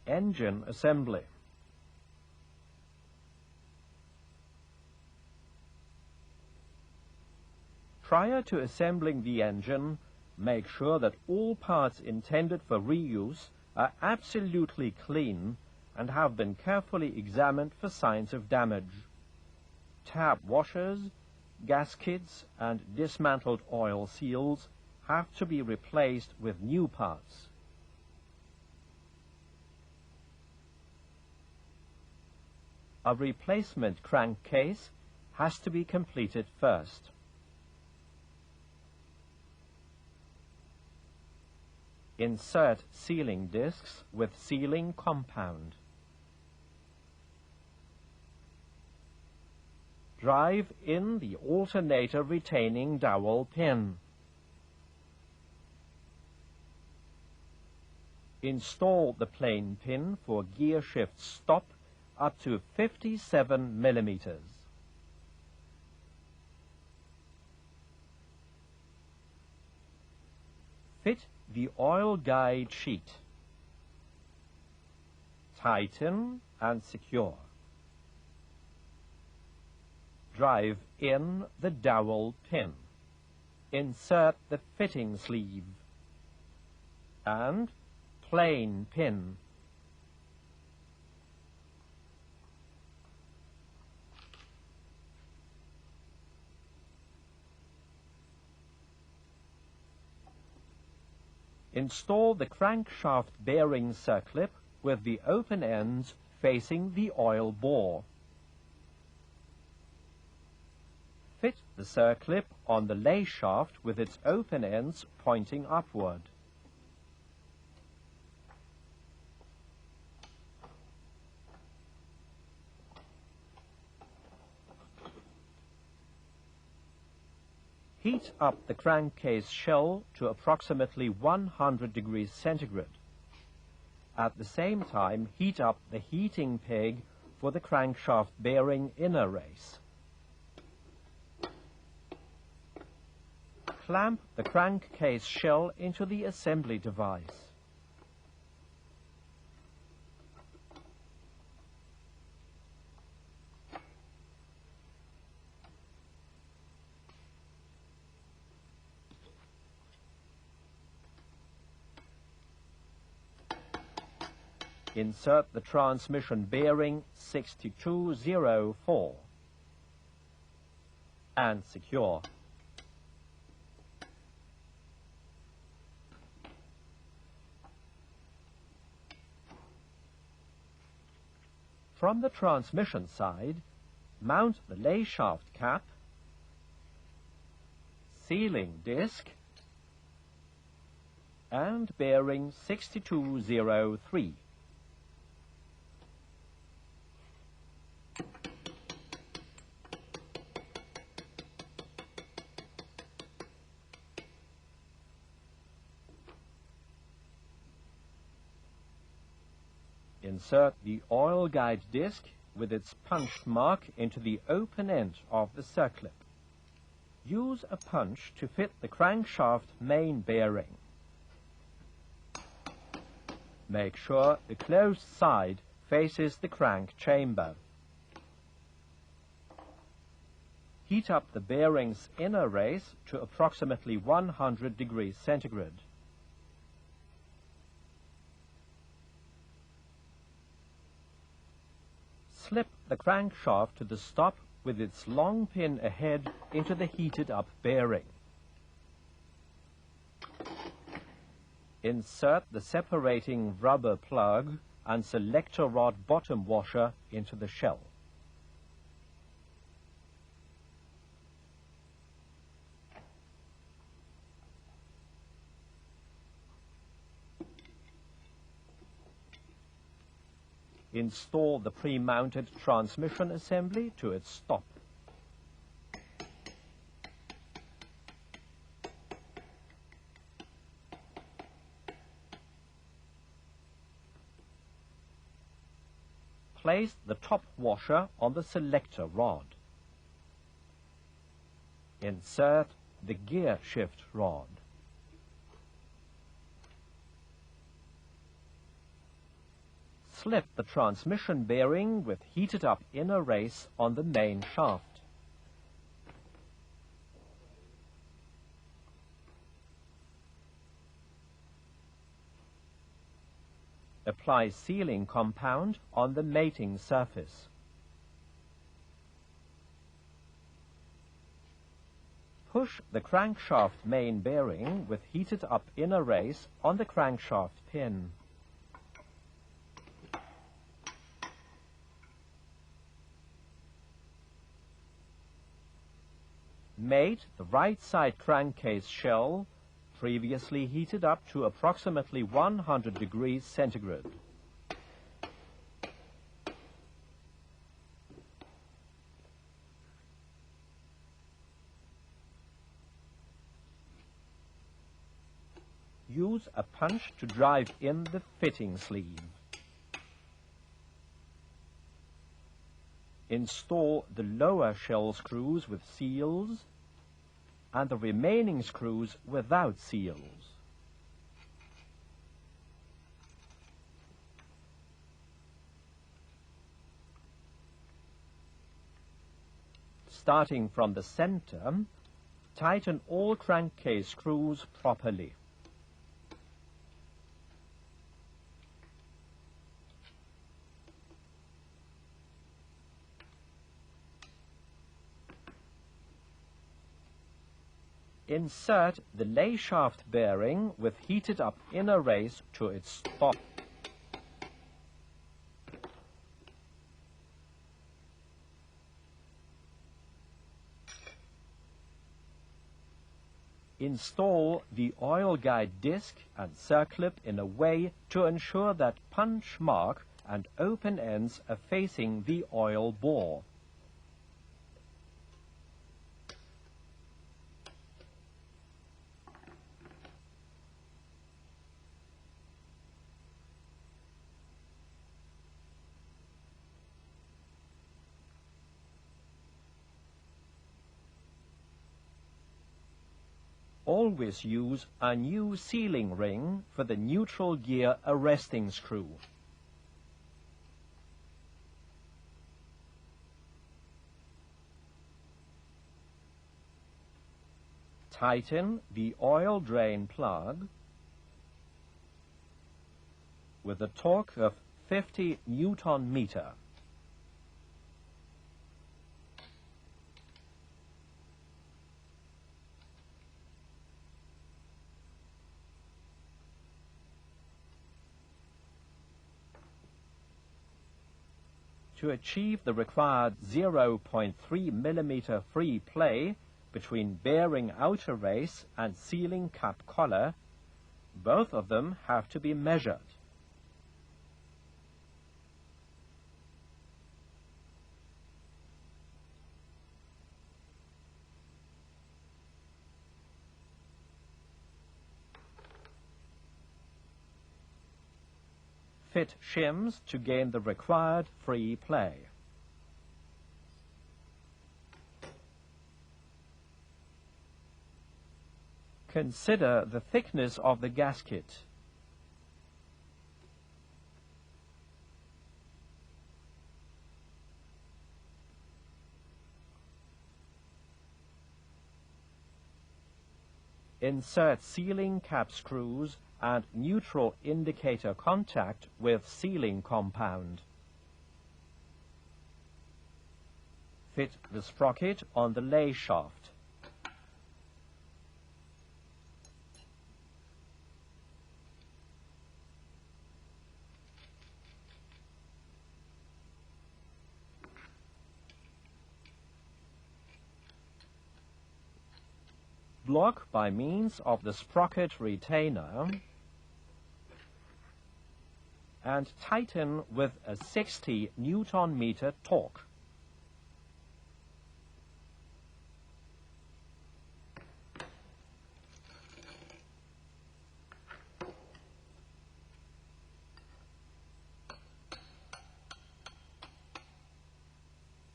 engine assembly. Prior to assembling the engine, make sure that all parts intended for reuse are absolutely clean and have been carefully examined for signs of damage. Tab washers, gaskets, and dismantled oil seals have to be replaced with new parts. A replacement crankcase has to be completed first. Insert sealing discs with sealing compound. Drive in the alternator retaining dowel pin. Install the plain pin for gear shift stop up to 57 millimeters. Fit the oil guide sheet. Tighten and secure. Drive in the dowel pin. Insert the fitting sleeve. And plain pin. Install the crankshaft bearing circlip with the open ends facing the oil bore. Fit the circlip on the lay shaft with its open ends pointing upward. Heat up the crankcase shell to approximately 100 degrees centigrade. At the same time, heat up the heating peg for the crankshaft bearing inner race. Clamp the crankcase shell into the assembly device. Insert the transmission bearing 6204 and secure. From the transmission side, mount the lay shaft cap, sealing disc, and bearing 6203. Insert the oil guide disc with its punched mark into the open end of the circlip. Use a punch to fit the crankshaft main bearing. Make sure the closed side faces the crank chamber. Heat up the bearing's inner race to approximately 100 degrees centigrade. Slip the crankshaft to the stop with its long pin ahead into the heated up bearing. Insert the separating rubber plug and selector rod bottom washer into the shell. Install the pre-mounted transmission assembly to its stop. Place the top washer on the selector rod. Insert the gear shift rod. slip the transmission bearing with heated-up inner race on the main shaft. Apply sealing compound on the mating surface. Push the crankshaft main bearing with heated-up inner race on the crankshaft pin. Mate the right side crankcase shell, previously heated up to approximately 100 degrees centigrade. Use a punch to drive in the fitting sleeve. Install the lower shell screws with seals and the remaining screws without seals. Starting from the center, tighten all crankcase screws properly. Insert the lay shaft bearing with heated-up inner race to its stop. Install the oil guide disc and circlip in a way to ensure that punch mark and open ends are facing the oil bore. Always use a new sealing ring for the neutral gear arresting screw. Tighten the oil drain plug with a torque of 50 Newton meter. To achieve the required 0.3 mm free play between bearing outer race and sealing cap collar, both of them have to be measured. Fit shims to gain the required free play. Consider the thickness of the gasket. Insert sealing cap screws and neutral indicator contact with sealing compound. Fit the sprocket on the lay shaft. Block by means of the sprocket retainer and tighten with a 60 Newton meter torque.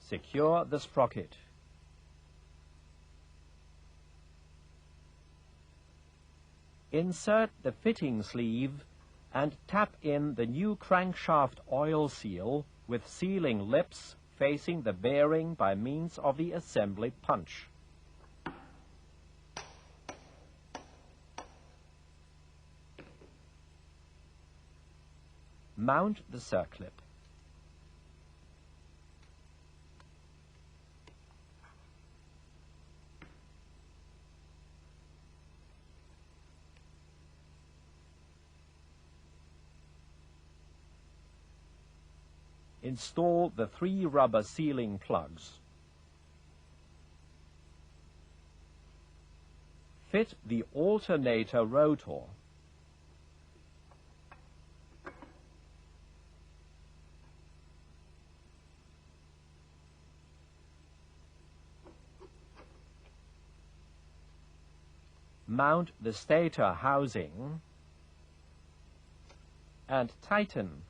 Secure the sprocket. Insert the fitting sleeve and tap in the new crankshaft oil seal with sealing lips facing the bearing by means of the assembly punch. Mount the circlip. Install the 3 rubber sealing plugs. Fit the alternator rotor. Mount the stator housing and tighten